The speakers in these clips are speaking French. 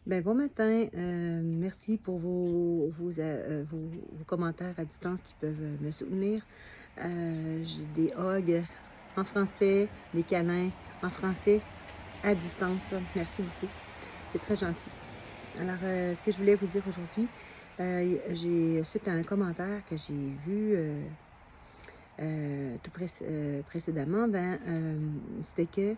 Ben, bon matin. Merci pour vos commentaires à distance qui peuvent me soutenir. J'ai des hugs en français, des câlins en français à distance. Merci beaucoup. C'est très gentil. Alors, ce que je voulais vous dire aujourd'hui, suite à un commentaire que j'ai vu précédemment, c'était que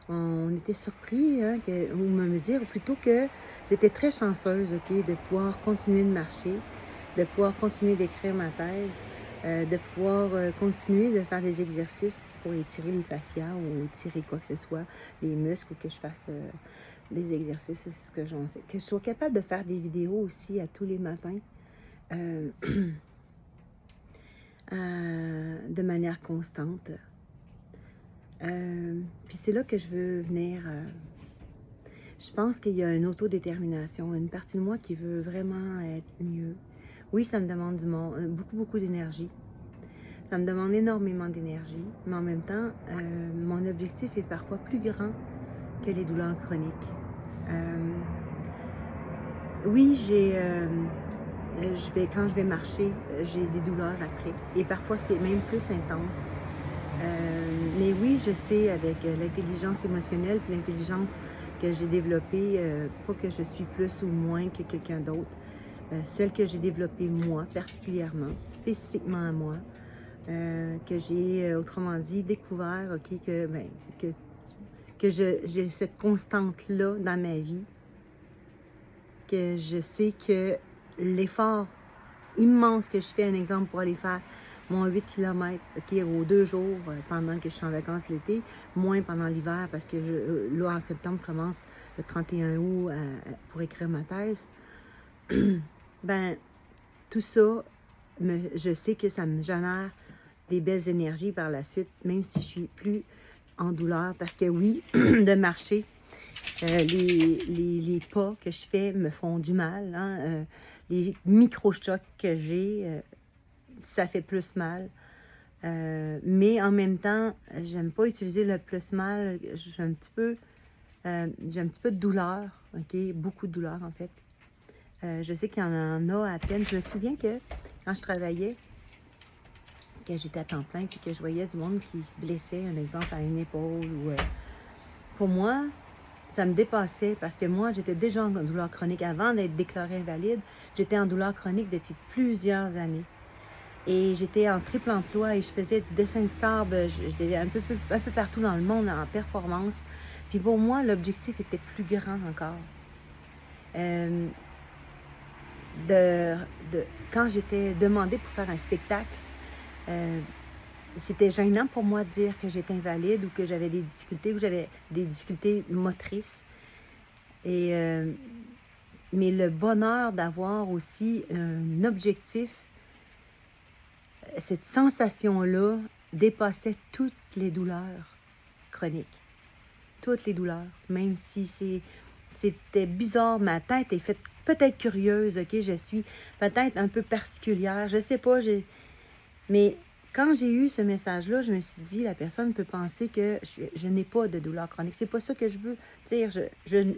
on était surpris, hein, ou me dire plutôt que j'étais très chanceuse, OK, de pouvoir continuer de marcher, de pouvoir continuer d'écrire ma thèse, de pouvoir continuer de faire des exercices pour étirer les fascias ou étirer quoi que ce soit, les muscles, ou que je fasse des exercices, c'est ce que j'en sais. Que je sois capable de faire des vidéos aussi à tous les matins. euh, de manière constante. Puis c'est là que je veux venir. Je pense qu'il y a une autodétermination, une partie de moi qui veut vraiment être mieux. Oui, ça me demande beaucoup d'énergie. Ça me demande énormément d'énergie, mais en même temps, mon objectif est parfois plus grand que les douleurs chroniques. Oui, quand je vais marcher, j'ai des douleurs après. Et parfois, c'est même plus intense. Mais oui, je sais, avec l'intelligence émotionnelle puis l'intelligence que j'ai développée, pas que je suis plus ou moins que quelqu'un d'autre, celle que j'ai développée moi, particulièrement, spécifiquement à moi, que j'ai, autrement dit, découvert, OK, que j'ai cette constante-là dans ma vie, que je sais que l'effort immense que je fais, un exemple, pour aller faire mon 8 km, OK, aux 2 jours pendant que je suis en vacances l'été, moins pendant l'hiver parce que là, en septembre, je commence le 31 août pour écrire ma thèse. Ben, tout ça, je sais que ça me génère des belles énergies par la suite, même si je suis plus en douleur. Parce que oui, de marcher, les pas que je fais me font du mal, hein, les micro-chocs que j'ai, ça fait plus mal. Mais en même temps, j'aime pas utiliser le plus mal. J'ai un petit peu de douleur, OK? Beaucoup de douleur, en fait. Je sais qu'il y en a à peine. Je me souviens que quand je travaillais, que j'étais à temps plein, puis que je voyais du monde qui se blessait, un exemple, à une épaule, ou pour moi, ça me dépassait parce que moi, j'étais déjà en douleur chronique. Avant d'être déclarée invalide, j'étais en douleur chronique depuis plusieurs années. Et j'étais en triple emploi et je faisais du dessin de sable. J'étais un peu partout dans le monde en performance. Puis pour moi, l'objectif était plus grand encore. Euh, de, Quand j'étais demandée pour faire un spectacle, euh, c'était gênant pour moi de dire que j'étais invalide ou que j'avais des difficultés, ou j'avais des difficultés motrices. Et, mais le bonheur d'avoir aussi un objectif, cette sensation-là dépassait toutes les douleurs chroniques. Toutes les douleurs. Même si c'était bizarre, ma tête est faite peut-être curieuse, OK? Je suis peut-être un peu particulière, je sais pas, mais quand j'ai eu ce message-là, je me suis dit, la personne peut penser que je n'ai pas de douleurs chroniques. C'est pas ça que je veux dire.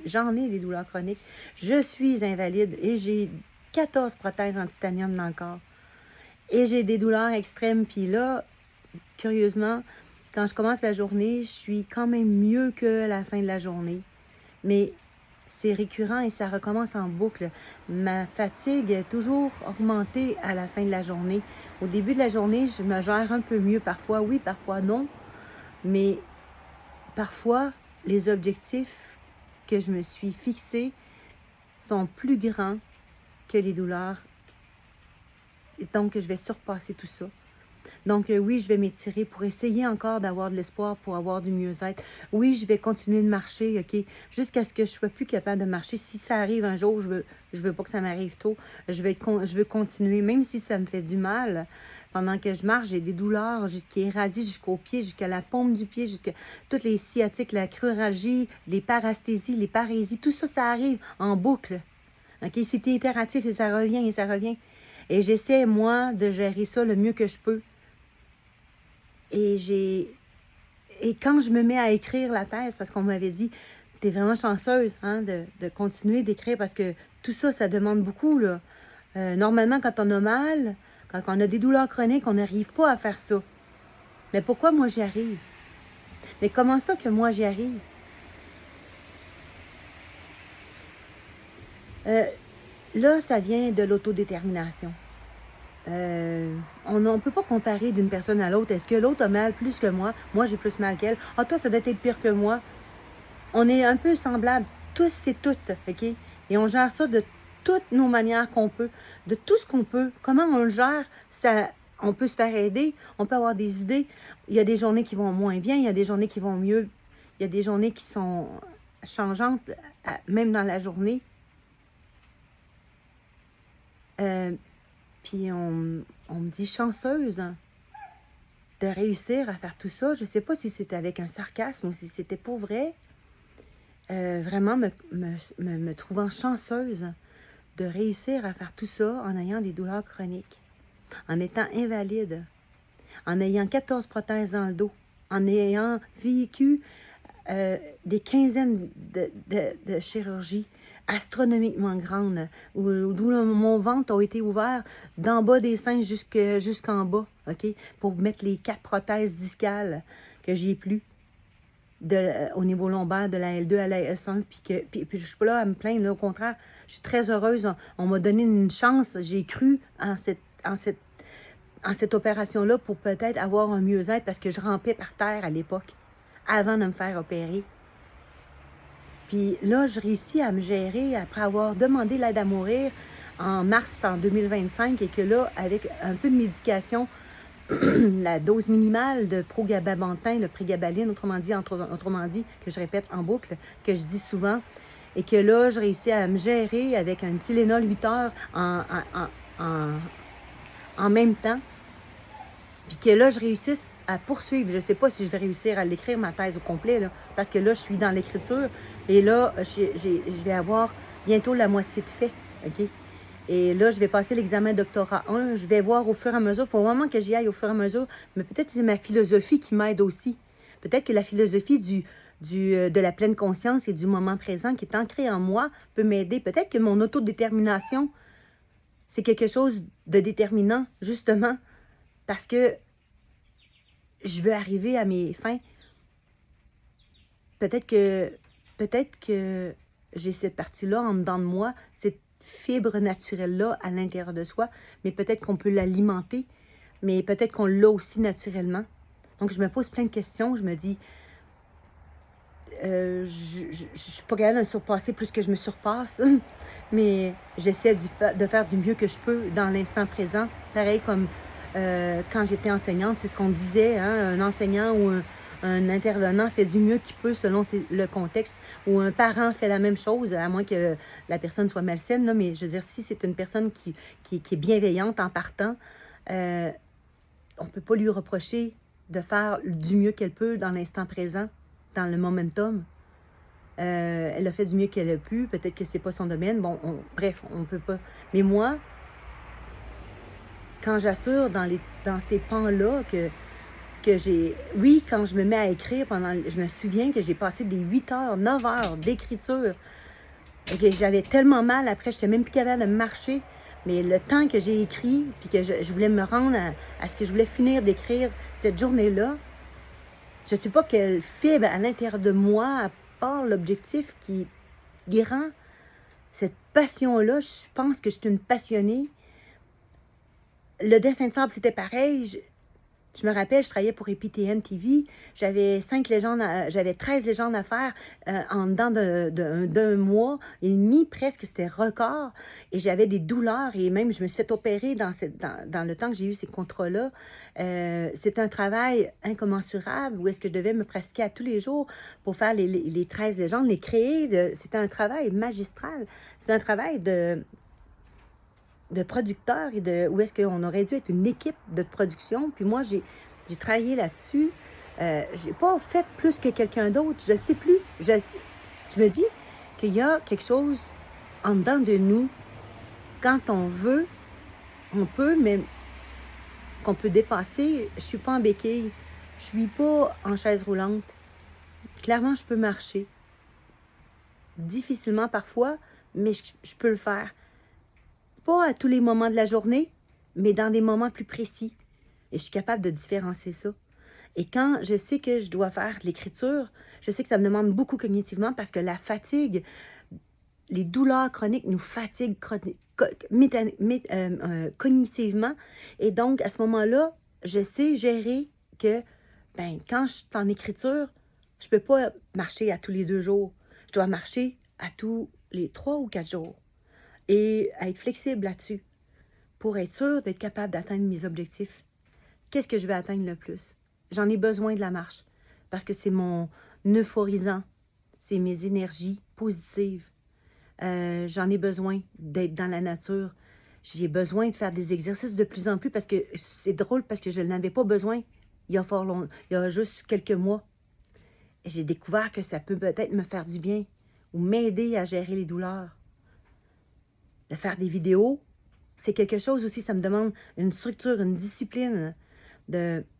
J'en ai des douleurs chroniques. Je suis invalide et j'ai 14 prothèses en titanium dans le corps. Et j'ai des douleurs extrêmes. Puis là, curieusement, quand je commence la journée, je suis quand même mieux que la fin de la journée. Mais c'est récurrent et ça recommence en boucle. Ma fatigue est toujours augmentée à la fin de la journée. Au début de la journée, je me gère un peu mieux. Parfois oui, parfois non. Mais parfois, les objectifs que je me suis fixés sont plus grands que les douleurs. Donc, je vais surpasser tout ça. Donc, oui, je vais m'étirer pour essayer encore d'avoir de l'espoir, pour avoir du mieux-être. Oui, je vais continuer de marcher, OK, jusqu'à ce que je sois plus capable de marcher. Si ça arrive un jour, je veux pas que ça m'arrive tôt. Je veux continuer, même si ça me fait du mal. Pendant que je marche, j'ai des douleurs qui irradient jusqu'au pied, jusqu'à la paume du pied, jusqu'à toutes les sciatiques, la cruralgie, les parasthésies, les parésies. Tout ça, ça arrive en boucle. OK, c'est itératif et ça revient et ça revient. Et j'essaie, moi, de gérer ça le mieux que je peux. Et quand je me mets à écrire la thèse, parce qu'on m'avait dit, Tu es vraiment chanceuse hein, de continuer d'écrire parce que tout ça, ça demande beaucoup, là. Normalement, quand on a mal, quand on a des douleurs chroniques, on n'arrive pas à faire ça. Mais pourquoi moi j'y arrive? Mais comment ça que moi j'y arrive? Là, ça vient de l'autodétermination. On ne peut pas comparer d'une personne à l'autre. Est-ce que l'autre a mal plus que moi? Moi, j'ai plus mal qu'elle. Ah, toi, ça doit être pire que moi. On est un peu semblables, tous et toutes, OK? Et on gère ça de toutes nos manières qu'on peut, de tout ce qu'on peut. Comment on le gère? Ça, on peut se faire aider, on peut avoir des idées. Il y a des journées qui vont moins bien, il y a des journées qui vont mieux. Il y a des journées qui sont changeantes, même dans la journée. Puis on me dit chanceuse hein, de réussir à faire tout ça. Je ne sais pas si c'était avec un sarcasme ou si c'était pour vrai. Vraiment me trouvant chanceuse de réussir à faire tout ça en ayant des douleurs chroniques, en étant invalide, en ayant 14 prothèses dans le dos, en ayant vécu des quinzaines de chirurgies astronomiquement grandes, où mon ventre a été ouvert d'en bas des seins jusqu'en bas, OK, pour mettre les 4 prothèses discales que j'ai plus. Au niveau lombaire, de la L2 à la S1, puis je suis pas là à me plaindre, là, au contraire, je suis très heureuse. On m'a donné une chance, j'ai cru en cette opération-là pour peut-être avoir un mieux-être parce que je rampais par terre à l'époque, avant de me faire opérer. Puis là, je réussis à me gérer après avoir demandé l'aide à mourir en mars 2025 et que là, avec un peu de médication, la dose minimale de progabapentin, le prégabaline, autrement dit, que je répète en boucle, que je dis souvent, et que là, je réussis à me gérer avec un Tylenol 8 heures en même temps, puis que là, je réussisse à poursuivre. Je ne sais pas si je vais réussir à l'écrire, ma thèse au complet, là, parce que là, je suis dans l'écriture, et là, je vais avoir bientôt la moitié de fait, OK? Et là, je vais passer l'examen doctorat 1. Je vais voir au fur et à mesure. Il faut vraiment que j'y aille au fur et à mesure. Mais peut-être que c'est ma philosophie qui m'aide aussi. Peut-être que la philosophie de la pleine conscience et du moment présent qui est ancrée en moi peut m'aider. Peut-être que mon autodétermination, c'est quelque chose de déterminant, justement, parce que je veux arriver à mes fins. Peut-être que j'ai cette partie-là en dedans de moi, cette fibre naturelle-là à l'intérieur de soi, mais peut-être qu'on peut l'alimenter, mais peut-être qu'on l'a aussi naturellement. Donc, je me pose plein de questions. Je me dis, je suis pas capable de me surpasser plus que je me surpasse, mais j'essaie de faire du mieux que je peux dans l'instant présent. Pareil comme quand j'étais enseignante, c'est ce qu'on disait, hein, un enseignant ou un intervenant fait du mieux qu'il peut selon le contexte, ou un parent fait la même chose, à moins que la personne soit malsaine, là, mais je veux dire, si c'est une personne qui est bienveillante en partant, on ne peut pas lui reprocher de faire du mieux qu'elle peut dans l'instant présent, dans le momentum. Elle a fait du mieux qu'elle a pu, peut-être que c'est pas son domaine, bon, bref, on peut pas. Mais moi, quand j'assure dans ces pans-là que j'ai... Oui, quand je me mets à écrire, je me souviens que j'ai passé des 8 heures, 9 heures d'écriture. Et j'avais tellement mal après, je n'étais même plus capable de marcher. Mais le temps que j'ai écrit, puis que je voulais me rendre à ce que je voulais finir d'écrire cette journée-là, je ne sais pas quelle fibre à l'intérieur de moi, à part l'objectif qui rend cette passion-là. Je pense que je suis une passionnée. Le dessin de sable, c'était pareil. Je me rappelle, je travaillais pour EPTN TV. J'avais 13 légendes à faire en dedans d'un mois et demi presque. C'était record. Et j'avais des douleurs et même je me suis fait opérer dans le temps que j'ai eu ces contrats-là. C'est un travail incommensurable où est-ce que je devais me pratiquer à tous les jours pour faire les 13 légendes, les créer. C'était un travail magistral. C'est un travail de producteurs et où est-ce qu'on aurait dû être une équipe de production. Puis moi, j'ai travaillé là-dessus. J'ai pas fait plus que quelqu'un d'autre. Je ne sais plus. Je me dis qu'il y a quelque chose en dedans de nous. Quand on veut, on peut, mais qu'on peut dépasser. Je suis pas en béquille. Je suis pas en chaise roulante. Clairement, je peux marcher. difficilement parfois, mais je peux le faire. Pas à tous les moments de la journée, mais dans des moments plus précis. Et je suis capable de différencier ça. Et quand je sais que je dois faire de l'écriture, je sais que ça me demande beaucoup cognitivement parce que la fatigue, les douleurs chroniques nous fatiguent cognitivement. Et donc, à ce moment-là, je sais gérer que quand je suis en écriture, je ne peux pas marcher à tous les 2 jours. Je dois marcher à tous les 3 ou 4 jours. Et être flexible là-dessus pour être sûr d'être capable d'atteindre mes objectifs. Qu'est-ce que je vais atteindre le plus? J'en ai besoin de la marche parce que c'est mon euphorisant, c'est mes énergies positives. J'en ai besoin d'être dans la nature. J'ai besoin de faire des exercices de plus en plus parce que c'est drôle parce que je n'avais pas besoin il y a fort longtemps, il y a juste quelques mois. J'ai découvert que ça peut peut-être me faire du bien ou m'aider à gérer les douleurs. De faire des vidéos, c'est quelque chose aussi, ça me demande une structure, une discipline.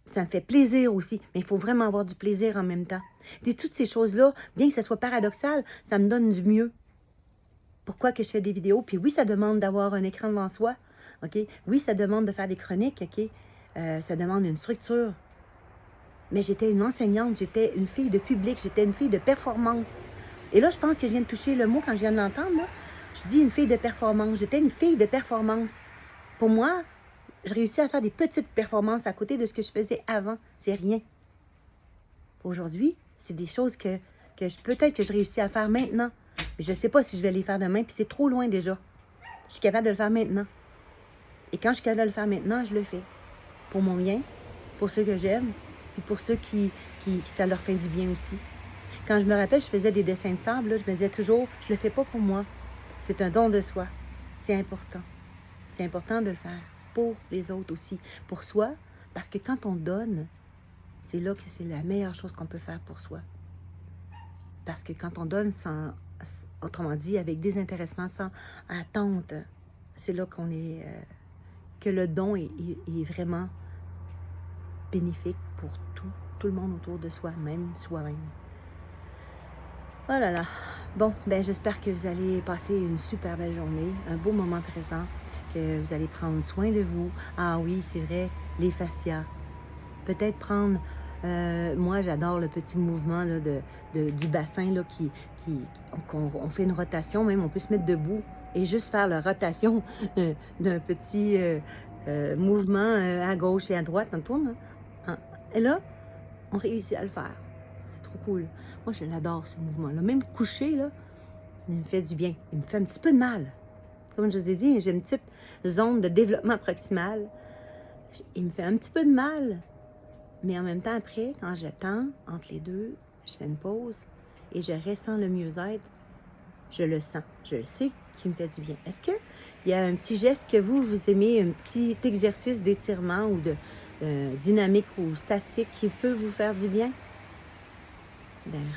Ça me fait plaisir aussi, mais il faut vraiment avoir du plaisir en même temps. Et toutes ces choses-là, bien que ce soit paradoxal, ça me donne du mieux. Pourquoi que je fais des vidéos? Puis oui, ça demande d'avoir un écran devant soi, OK? Oui, ça demande de faire des chroniques, OK? Ça demande une structure. Mais j'étais une enseignante, j'étais une fille de public, j'étais une fille de performance. Et là, je pense que je viens de toucher le mot quand je viens de l'entendre, là. Je dis une fille de performance. J'étais une fille de performance. Pour moi, je réussis à faire des petites performances à côté de ce que je faisais avant. C'est rien. Aujourd'hui, c'est des choses que peut-être que je réussis à faire maintenant. Mais je ne sais pas si je vais les faire demain, puis c'est trop loin déjà. Je suis capable de le faire maintenant. Et quand je suis capable de le faire maintenant, je le fais. Pour mon bien, pour ceux que j'aime, puis pour ceux qui ça leur fait du bien aussi. Quand je me rappelle, je faisais des dessins de sable, là, je me disais toujours, je ne le fais pas pour moi. C'est un don de soi. C'est important. C'est important de le faire pour les autres aussi. Pour soi, parce que quand on donne, c'est là que c'est la meilleure chose qu'on peut faire pour soi. Parce que quand on donne sans, autrement dit, avec désintéressement, sans attente, c'est là qu'on est, que le don est vraiment bénéfique pour tout le monde autour de soi, même soi-même. Oh là là. Bon, j'espère que vous allez passer une super belle journée, un beau moment présent, que vous allez prendre soin de vous. Ah oui, c'est vrai, les fascias. Peut-être prendre, moi j'adore le petit mouvement là, du bassin là, on fait une rotation, même on peut se mettre debout et juste faire la rotation d'un petit mouvement à gauche et à droite, on tourne. Hein. Et là, on réussit à le faire. C'est trop cool. Moi, je l'adore, ce mouvement-là. Même coucher, là, il me fait du bien. Il me fait un petit peu de mal. Comme je vous ai dit, j'ai une petite zone de développement proximal. Il me fait un petit peu de mal. Mais en même temps, après, quand j'attends entre les deux, je fais une pause et je ressens le mieux-être. Je le sens. Je le sais qui me fait du bien. Est-ce qu'il y a un petit geste que vous aimez, un petit exercice d'étirement ou de dynamique ou statique qui peut vous faire du bien?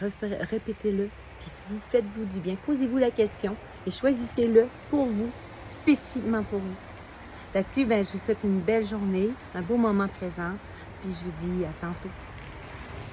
Répétez-le, puis faites-vous du bien. Posez-vous la question et choisissez-le pour vous, spécifiquement pour vous. Là-dessus, je vous souhaite une belle journée, un beau moment présent, puis je vous dis à tantôt.